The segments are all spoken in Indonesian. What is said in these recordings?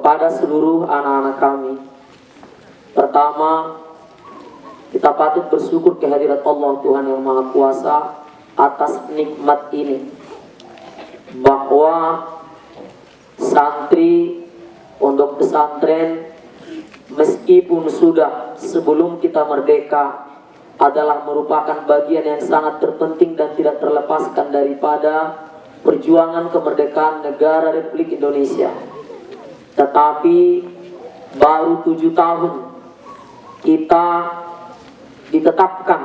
kepada seluruh anak-anak kami. Pertama, kita patut bersyukur kehadirat Allah Tuhan yang Maha Kuasa atas nikmat ini, bahwa santri pondok pesantren meskipun sudah sebelum kita merdeka adalah merupakan bagian yang sangat terpenting dan tidak terlepaskan daripada perjuangan kemerdekaan negara Republik Indonesia. Tetapi baru 7 tahun kita ditetapkan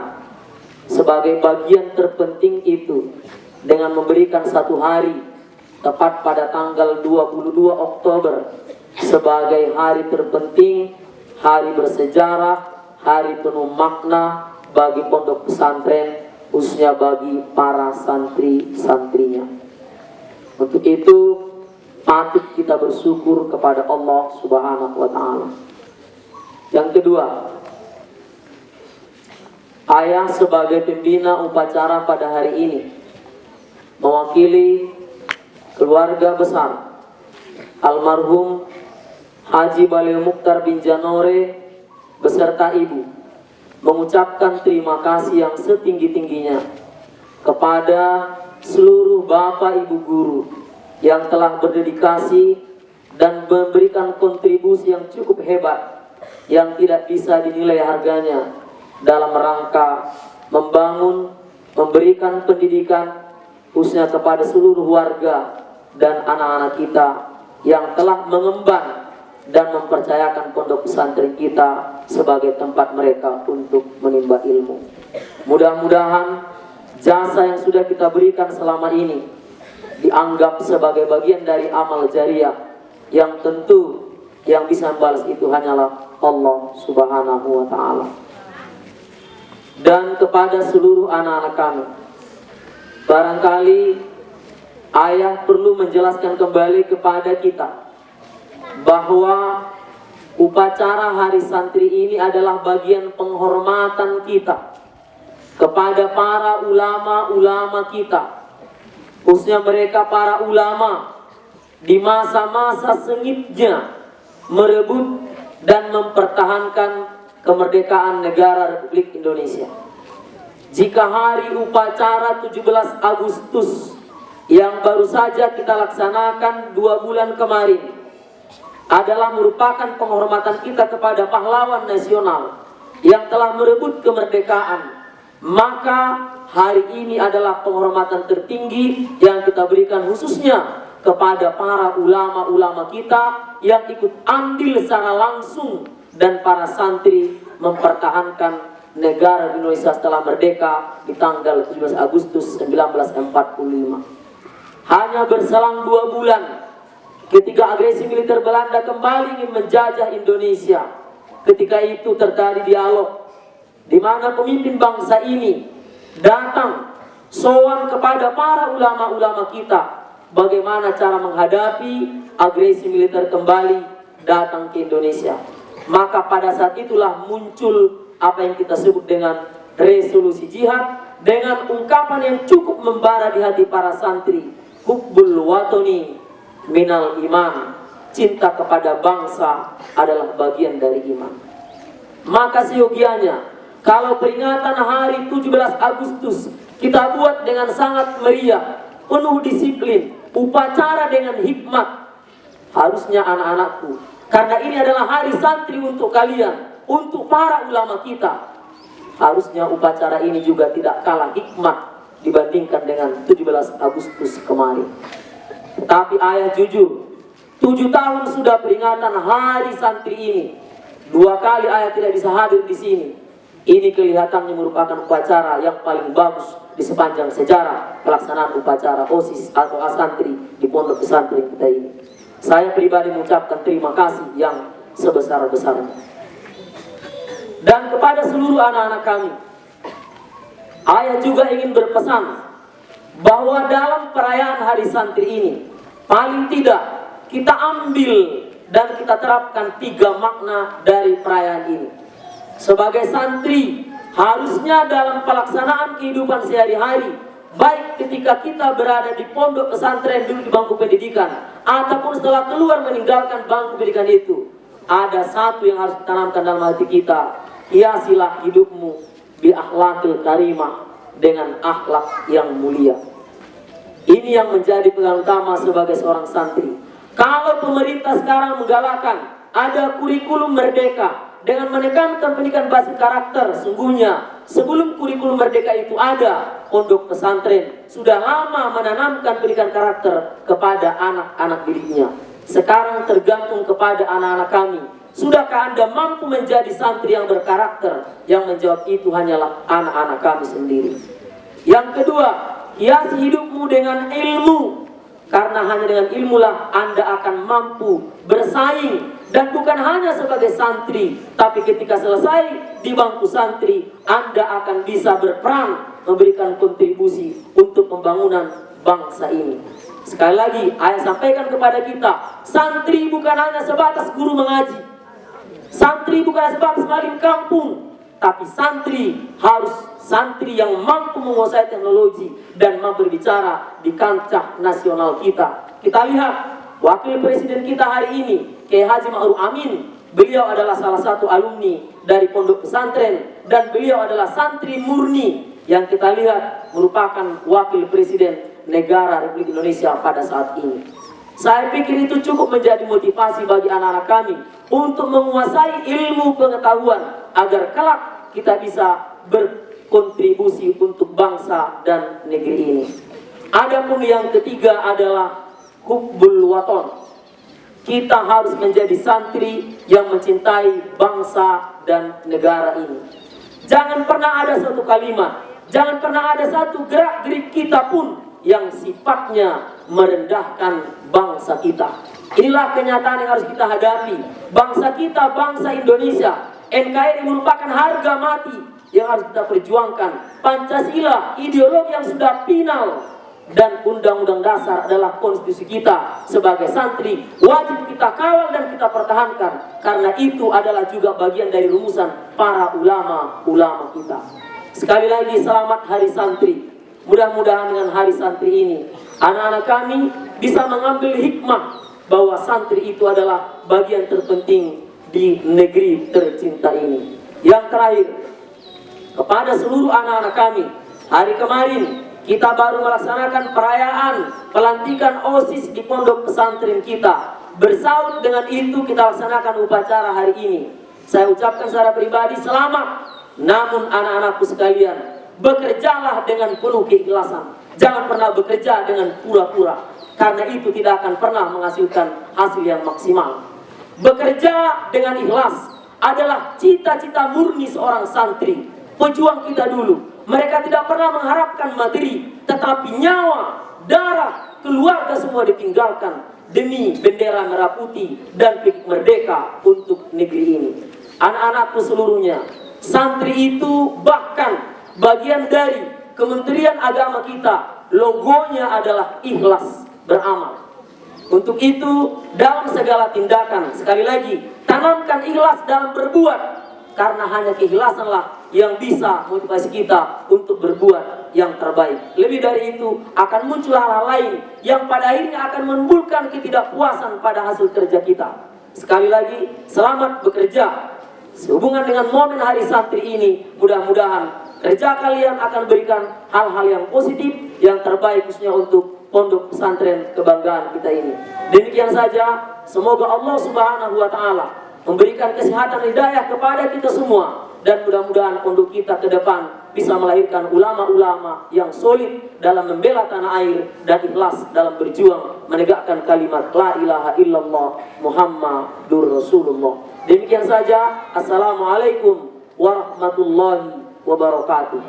sebagai bagian terpenting itu dengan memberikan 1 hari tepat pada tanggal 22 Oktober sebagai hari terpenting, hari bersejarah, hari penuh makna bagi pondok pesantren, khususnya bagi para santri-santrinya. Untuk itu patut kita bersyukur kepada Allah Subhanahu wa Ta'ala. Yang kedua, ayah sebagai pembina upacara pada hari ini mewakili keluarga besar almarhum Haji Balil Mukhtar bin Janore beserta ibu mengucapkan terima kasih yang setinggi-tingginya kepada seluruh bapak ibu guru yang telah berdedikasi dan memberikan kontribusi yang cukup hebat yang tidak bisa dinilai harganya dalam rangka membangun, memberikan pendidikan khususnya kepada seluruh warga dan anak-anak kita yang telah mengemban dan mempercayakan pondok pesantren kita sebagai tempat mereka untuk menimba ilmu. Mudah-mudahan jasa yang sudah kita berikan selama ini dianggap sebagai bagian dari amal jariah yang tentu yang bisa membalas itu hanyalah Allah Subhanahu wa Ta'ala. Dan kepada seluruh anak-anak kami, barangkali ayah perlu menjelaskan kembali kepada kita bahwa upacara Hari Santri ini adalah bagian penghormatan kita kepada para ulama-ulama kita, khususnya mereka para ulama di masa-masa sengitnya merebut dan mempertahankan kemerdekaan negara Republik Indonesia. Jika hari upacara 17 Agustus yang baru saja kita laksanakan 2 bulan kemarin adalah merupakan penghormatan kita kepada pahlawan nasional yang telah merebut kemerdekaan, maka hari ini adalah penghormatan tertinggi yang kita berikan khususnya kepada para ulama-ulama kita yang ikut andil secara langsung dan para santri mempertahankan negara Indonesia setelah merdeka di tanggal 17 Agustus 1945. Hanya berselang 2 bulan ketika agresi militer Belanda kembali ingin menjajah Indonesia, ketika itu terjadi dialog di mana pemimpin bangsa ini datang sowan kepada para ulama-ulama kita bagaimana cara menghadapi agresi militer kembali datang ke Indonesia. Maka pada saat itulah muncul apa yang kita sebut dengan resolusi jihad dengan ungkapan yang cukup membara di hati para santri, hubbul watani minal iman, cinta kepada bangsa adalah bagian dari iman. Maka seyogianya kalau peringatan hari 17 Agustus kita buat dengan sangat meriah, penuh disiplin, upacara dengan hikmat, harusnya anak-anakku, karena ini adalah hari santri untuk kalian, untuk para ulama kita, harusnya upacara ini juga tidak kalah hikmat dibandingkan dengan 17 Agustus kemarin. Tapi ayah jujur, 7 tahun sudah peringatan hari santri ini, 2 kali ayah tidak bisa hadir di sini. Ini kelihatannya merupakan upacara yang paling bagus di sepanjang sejarah pelaksanaan upacara OSIS atau asantri di pondok pesantren kita ini. Saya pribadi mengucapkan terima kasih yang sebesar-besarnya. Dan kepada seluruh anak-anak kami, ayah juga ingin berpesan bahwa dalam perayaan hari santri ini paling tidak kita ambil dan kita terapkan 3 makna dari perayaan ini. Sebagai santri, harusnya dalam pelaksanaan kehidupan sehari-hari, baik ketika kita berada di pondok pesantren dulu di bangku pendidikan ataupun setelah keluar meninggalkan bangku pendidikan itu, ada satu yang harus ditanamkan dalam hati kita. Hiasilah hidupmu bi akhlaqil karimah, dengan akhlak yang mulia. Ini yang menjadi pegangan utama sebagai seorang santri. Kalau pemerintah sekarang menggalakkan ada kurikulum merdeka dengan menekankan pendidikan basis karakter, sungguhnya sebelum kurikulum merdeka itu ada, pondok pesantren sudah lama menanamkan pendidikan karakter kepada anak-anak didiknya. Sekarang tergantung kepada anak-anak kami. Sudahkah Anda mampu menjadi santri yang berkarakter? Yang menjawab itu hanyalah anak-anak kami sendiri. Yang kedua, hiasi hidupmu dengan ilmu. Karena hanya dengan ilmulah Anda akan mampu bersaing. Dan bukan hanya sebagai santri, tapi ketika selesai di bangku santri, Anda akan bisa berperan memberikan kontribusi untuk pembangunan bangsa ini. Sekali lagi, ayah sampaikan kepada kita, santri bukan hanya sebatas guru mengaji, santri bukan sebatas maling kampung, tapi santri harus santri yang mampu menguasai teknologi dan mampu berbicara di kancah nasional kita. Kita lihat wakil presiden kita hari ini, Kiai Haji Ma'ruf Amin. Beliau adalah salah satu alumni dari pondok pesantren dan beliau adalah santri murni yang kita lihat merupakan wakil presiden negara Republik Indonesia pada saat ini. Saya pikir itu cukup menjadi motivasi bagi anak-anak kami untuk menguasai ilmu pengetahuan agar kelak kita bisa berkontribusi untuk bangsa dan negeri ini. Adapun yang ketiga adalah hubbul waton. Kita harus menjadi santri yang mencintai bangsa dan negara ini. Jangan pernah ada satu kalimat, jangan pernah ada satu gerak-gerik kita pun yang sifatnya merendahkan bangsa kita. Inilah kenyataan yang harus kita hadapi. Bangsa kita, bangsa Indonesia, NKRI merupakan harga mati yang harus kita perjuangkan. Pancasila, ideologi yang sudah final, dan Undang-Undang Dasar adalah konstitusi kita. Sebagai santri wajib kita kawal dan kita pertahankan, karena itu adalah juga bagian dari rumusan para ulama-ulama kita. Sekali lagi selamat Hari Santri. Mudah-mudahan dengan Hari Santri ini anak-anak kami bisa mengambil hikmah bahwa santri itu adalah bagian terpenting di negeri tercinta ini. Yang terakhir, kepada seluruh anak-anak kami, hari kemarin kita baru melaksanakan perayaan pelantikan OSIS di pondok pesantren kita. Bersaut dengan itu kita laksanakan upacara hari ini. Saya ucapkan secara pribadi selamat. Namun anak-anakku sekalian, bekerjalah dengan penuh keikhlasan. Jangan pernah bekerja dengan pura-pura, karena itu tidak akan pernah menghasilkan hasil yang maksimal. Bekerja dengan ikhlas adalah cita-cita murni seorang santri. Pejuang kita dulu, mereka tidak pernah mengharapkan materi, tetapi nyawa, darah, keluarga semua ditinggalkan demi bendera merah putih dan piknik merdeka untuk negeri ini. Anak-anakku seluruhnya, santri itu bahkan bagian dari Kementerian Agama kita, logonya adalah ikhlas beramal. Untuk itu dalam segala tindakan, sekali lagi, tanamkan ikhlas dalam berbuat, karena hanya keikhlasanlah yang bisa motivasi kita untuk berbuat yang terbaik. Lebih dari itu akan muncul hal-hal lain yang pada akhirnya akan menimbulkan ketidakpuasan pada hasil kerja kita. Sekali lagi, selamat bekerja. Sehubungan dengan momen Hari Santri ini, mudah-mudahan kerja kalian akan berikan hal-hal yang positif, yang terbaik khususnya untuk pondok pesantren kebanggaan kita ini. Demikian saja, semoga Allah Subhanahu wa Ta'ala memberikan kesehatan hidayah kepada kita semua, dan mudah-mudahan pondok kita ke depan bisa melahirkan ulama-ulama yang solid dalam membela tanah air dan ikhlas dalam berjuang menegakkan kalimat la ilaha illallah Muhammadur Rasulullah. Demikian saja. Assalamualaikum warahmatullahi wabarakatuh.